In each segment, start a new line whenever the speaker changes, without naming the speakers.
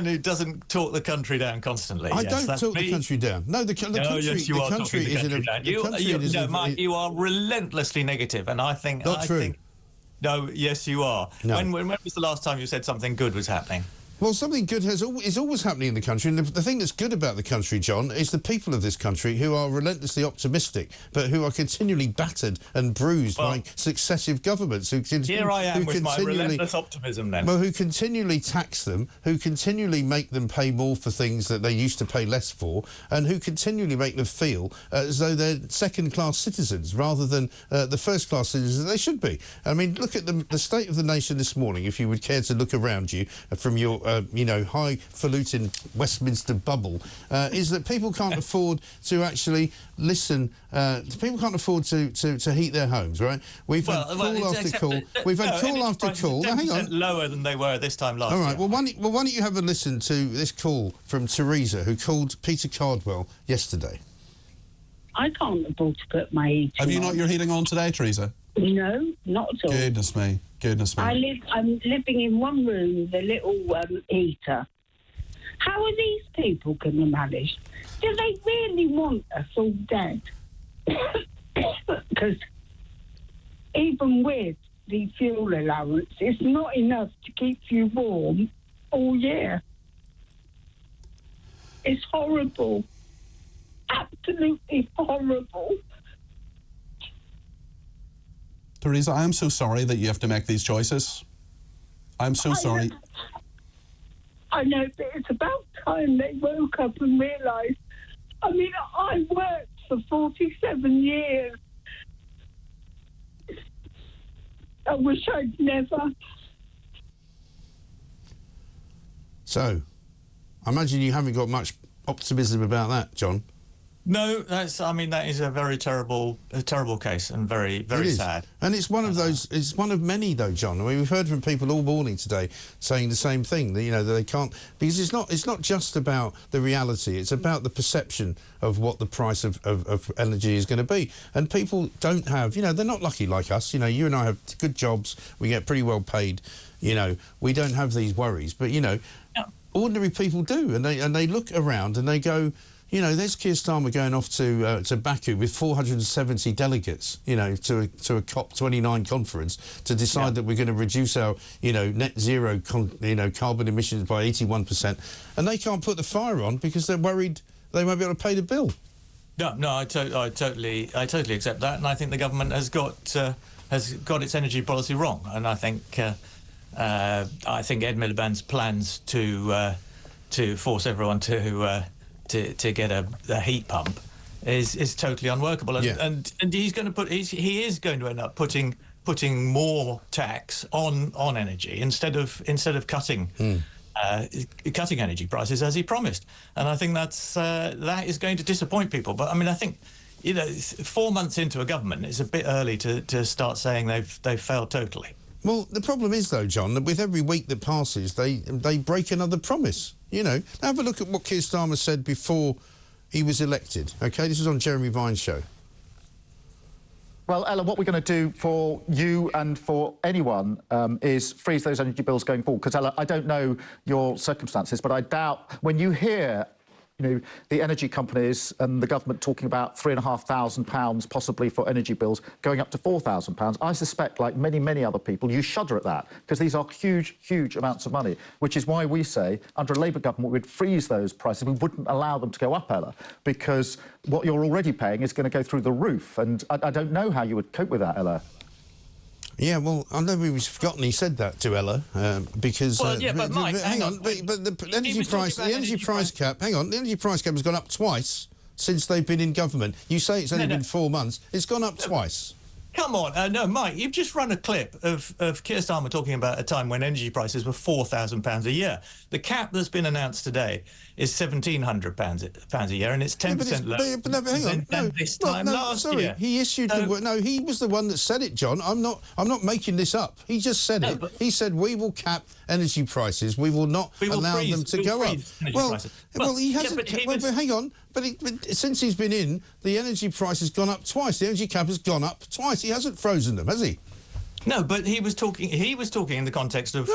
man who doesn't talk the country down constantly.
I don't talk the country down. No, the country.
Yes, you
the
are
country
talking
is
the country down. No, Mike, you are relentlessly negative, and I think
not true.
No, yes, you are.
No.
When was the last time you said something good was happening?
Well, something good is always happening in the country, and the thing that's good about the country, John, is the people of this country who are relentlessly optimistic, but who are continually battered and bruised by successive governments.
Here I am with my relentless optimism, then.
Well, who continually tax them, who continually make them pay more for things that they used to pay less for, and who continually make them feel as though they're second-class citizens rather than the first-class citizens that they should be. I mean, look at the state of the nation this morning, if you would care to look around you from your highfalutin Westminster bubble, is that people can't afford to actually listen. People can't afford to heat their homes, right? We've had call after call. We've had call after call.
Now, hang on. Lower than they were this time last year.
All right. Well, why don't you have a listen to this call from Teresa, who called Peter Cardwell yesterday?
I can't afford to put my heating
Have you not your heating on today, Teresa?
No, not at all.
Goodness me.
I'm living in one room with a little heater. How are these people going to manage? Do they really want us all dead? Because even with the fuel allowance, it's not enough to keep you warm all year. It's horrible. Absolutely horrible.
Teresa, I am so sorry that you have to make these choices. I'm so sorry.
I know, but it's about time they woke up and realised. I mean, I worked for 47 years. I wish I'd never.
So, I imagine you haven't got much optimism about that, John.
No, that is a very terrible case and very sad.
And it's one of those. It's one of many, though, John. I mean, we've heard from people all morning today saying the same thing. That, that they can't, because it's not just about the reality. It's about the perception of what the price of energy is going to be. And people don't have. They're not lucky like us. You and I have good jobs. We get pretty well paid. We don't have these worries. But ordinary people do, and they look around and they go. There's Keir Starmer going off to Baku with 470 delegates, to a COP29 conference to decide that we're going to reduce our, net zero, carbon emissions by 81%, and they can't put the fire on because they're worried they won't be able to pay the bill.
No, I totally accept that, and I think the government has got its energy policy wrong, and I think Ed Miliband's plans to force everyone to get a heat pump is totally unworkable, and he is going to end up putting more tax on energy instead of cutting energy prices as he promised, and I think that is going to disappoint people. But I mean, I think 4 months into a government, it's a bit early to start saying they've failed totally.
Well, the problem is, though, John, that with every week that passes, they break another promise. Have a look at what Keir Starmer said before he was elected. OK, this is on Jeremy Vine's show.
Well, Ella, what we're going to do for you and for anyone is freeze those energy bills going forward. Because, Ella, I don't know your circumstances, but I doubt when you hear the energy companies and the government talking about £3,500 possibly for energy bills going up to £4,000. I suspect, like many, many other people, you shudder at that because these are huge, huge amounts of money, which is why we say under a Labour government we'd freeze those prices. We wouldn't allow them to go up, Ella, because what you're already paying is going to go through the roof. And I don't know how you would cope with that, Ella.
Yeah, well, I know we've forgotten he said that to Ella because.
Well, but Mike,
hang on, but the energy price cap. Hang on, the energy price cap has gone up twice since they've been in government. You say it's only been 4 months. It's gone up twice.
Come on, no, Mike, you've just run a clip of Keir Starmer talking about a time when energy prices were £4,000 a year. The cap that's been announced today is £1,700 a year, and it's 10% lower than this time last year.
He issued he was the one that said it, John. I'm not making this up. He just said it. He said we will cap energy prices. We will not allow them to go up. Well, he hasn't. But hang on. But since he's been in, the energy price has gone up twice. The energy cap has gone up twice. He hasn't frozen them, has he?
No, but he was talking in the context of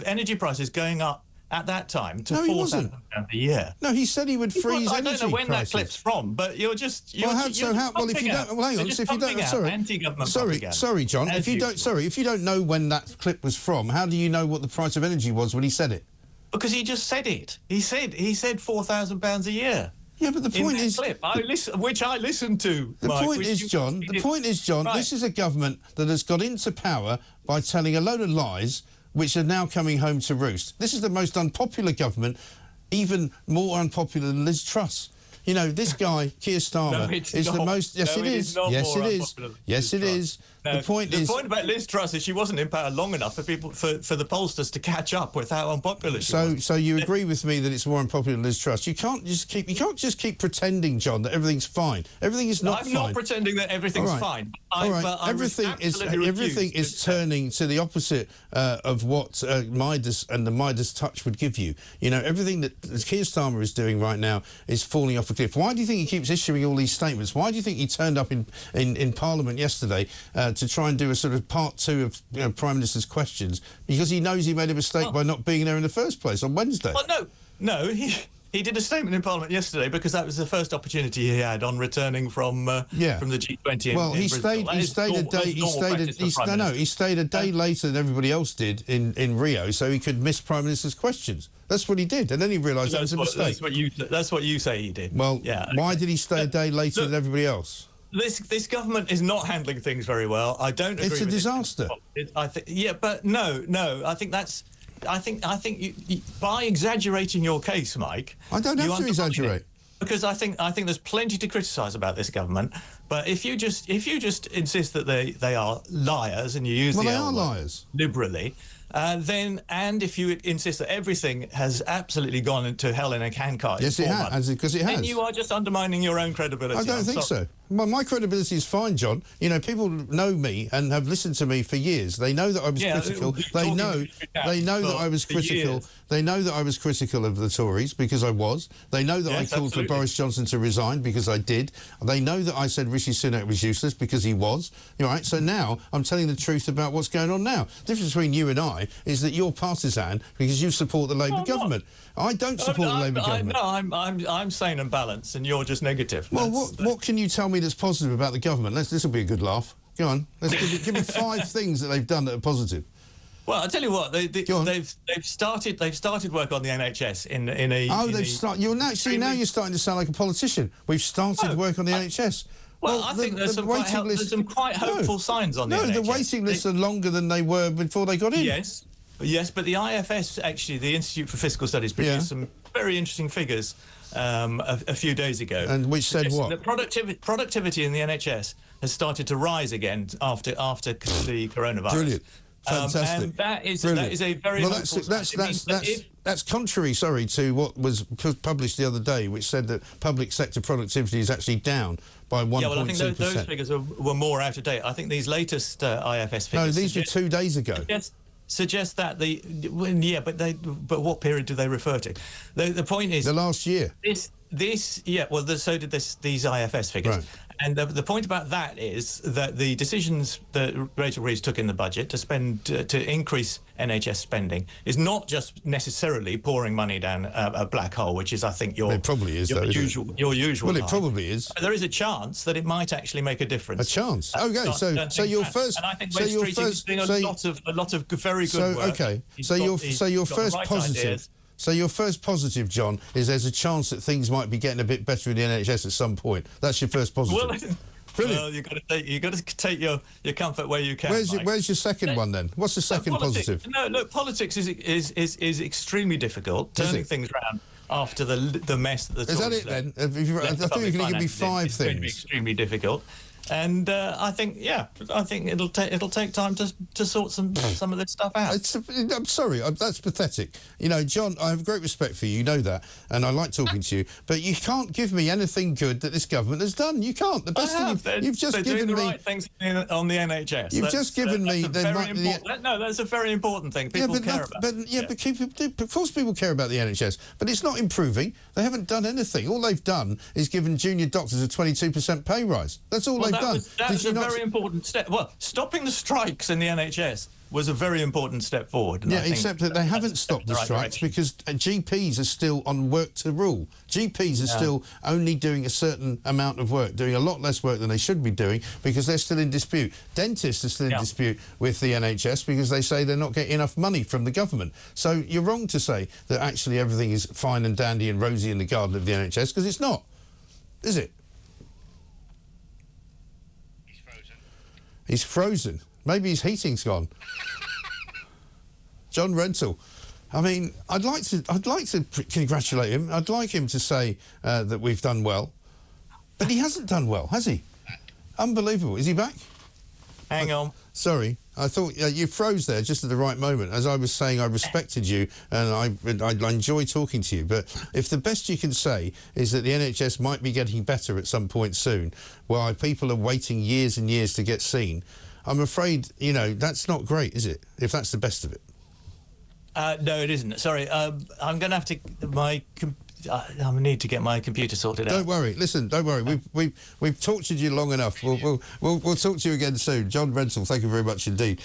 energy prices going up at that time to
No, he
£4,000
wasn't.
a year.
No, he said he would freeze
I
energy
don't know when
prices.
that clip's from, but you're just
Well, if you don't, well, hang on.
You're just
If you don't,
pumping out
sorry,
anti-government propaganda,
sorry, John.
as
If you don't,
usual.
sorry, if you don't know when that clip was from, how do you know what the price of energy was when he said it?
Because he just said it. He said £4,000 a year.
Yeah, but the point is,
clip, which I listened to.
The point is, John.
Right.
This is a government that has got into power by telling a load of lies, which are now coming home to roost. This is the most unpopular government, even more unpopular than Liz Truss. You know, this guy, Keir Starmer, is the most... Yes, it is. Yes, it is. Yes, it is. The point
about Liz Truss is she wasn't in power long enough for the pollsters to catch up with how unpopular she was.
So you agree with me that it's more unpopular than Liz Truss? You can't just keep pretending, John, that everything's fine. Everything is not fine.
I'm not pretending that everything's fine.
All right. Everything is turning to the opposite of what Midas and the Midas touch would give you. You know, everything that Keir Starmer is doing right now is falling off a cliff. Why do you think he keeps issuing all these statements? Why do you think he turned up in Parliament yesterday to try and do a sort of part two of Prime Minister's questions? Because he knows he made a mistake by not being there in the first place on Wednesday.
Well, no, he did a statement in Parliament yesterday because that was the first opportunity he had on returning from the G20.
Well, he stayed a day later than everybody else did in Rio, so he could miss Prime Minister's questions. That's what he did, and then he realised that was a mistake.
That's what you say he did.
Well,
yeah.
Why did he stay a day later than everybody else?
This government is not handling things very well. I don't agree.
It's a disaster.
I think, but no. I think that's. I think you, by exaggerating your case, Mike.
I don't have to exaggerate.
Because I think there's plenty to criticise about this government. But if you just insist that they are liars and you use
they are liars
liberally. And if you insist that everything has absolutely gone into hell in a handcart,
yes, it has, because it has.
Then you are just undermining your own credibility.
I don't think so. Well, my credibility is fine, John. You know, people know me and have listened to me for years. They know that I was critical. They know that I was critical. They know that I was critical of the Tories because I was. They know that I called for Boris Johnson to resign because I did. They know that I said Rishi Sunak was useless because he was. All right. So now I'm telling the truth about what's going on now. The difference between you and I is that you're partisan because you support the Labour government. I don't support the Labour government.
No, I'm sane and balanced, and you're just negative.
Well, what can you tell me that's positive about the government? This will be a good laugh. Go on. Give me 5 things that they've done that are positive.
Well, I'll tell you what. They've started work on the NHS in a.
Oh, they've started. Now you're starting to sound like a politician. We've started work on the NHS.
Well, I think there's some quite hopeful signs on the NHS.
No, the waiting lists are longer than they were before they got in.
Yes, but the IFS, actually, the Institute for Fiscal Studies, produced some very interesting figures a few days ago.
And which said what?
The productivity in the NHS has started to rise again after the coronavirus.
Brilliant. Fantastic.
And that is a very
that's contrary, to what was published the other day, which said that public sector productivity is actually down by 1.2%.
Yeah, well, I think those figures were more out of date. I think these latest IFS figures...
No, these were 2 days ago.
Suggest that but what period do they refer to? The point is...
The last year.
So did these IFS figures.
Right.
And the point about that is that the decisions that Rachel Reeves took in the budget to increase NHS spending is not just necessarily pouring money down a black hole, which is, I think, your usual.
Well, it probably is.
There is a chance that it might actually make a difference.
A chance. Okay, so your first.
And I think Wes Streeting is doing a lot of very good work.
Okay, so your first positive. So your first positive, John, is there's a chance that things might be getting a bit better in the NHS at some point. That's your first positive. Brilliant.
Well, you've got to take your comfort where you can.
Where's your second one then? What's the second positive?
No, look, politics is extremely difficult. Turning things around after the mess that the Tories...
Is that it then? I think you're going to give me 5 things. It's going to
be extremely difficult. And I think it'll take time to sort some of this stuff out.
I'm sorry, that's pathetic. You know, John, I have great respect for you. You know that, and I like talking to you. But you can't give me anything good that this government has done. You can't. The best thing you've just given me.
The right things on the NHS.
You've just given me.
No, that's a very important thing. People care about.
But of course, people care about the NHS. But it's not improving. They haven't done anything. All they've done is given junior doctors a 22% pay rise. That's all they've done.
That was a very important step. Well, stopping the strikes in the NHS was a very important step forward. And
Yeah,
I think
except that they haven't stopped the
right
strikes
direction.
because GPs are still on work to rule. GPs are still only doing a certain amount of work, doing a lot less work than they should be doing because they're still in dispute. Dentists are still in dispute with the NHS because they say they're not getting enough money from the government. So you're wrong to say that actually everything is fine and dandy and rosy in the garden of the NHS because it's not, is it?
He's frozen.
He's frozen. Maybe his heating's gone. John Rentoul. I mean, I'd like to congratulate him. I'd like him to say that we've done well, but he hasn't done well, has he? Unbelievable. Is he back?
Hang on.
Sorry, I thought you froze there just at the right moment. As I was saying, I respected you and I enjoy talking to you. But if the best you can say is that the NHS might be getting better at some point soon, while people are waiting years and years to get seen, I'm afraid, you know, that's not great, is it? If that's the best of it.
No, it isn't. Sorry, I'm going to have to I need to get my computer sorted out.
Don't worry. Listen, don't worry. We've tortured you long enough. We'll talk to you again soon. John Rentoul, thank you very much indeed.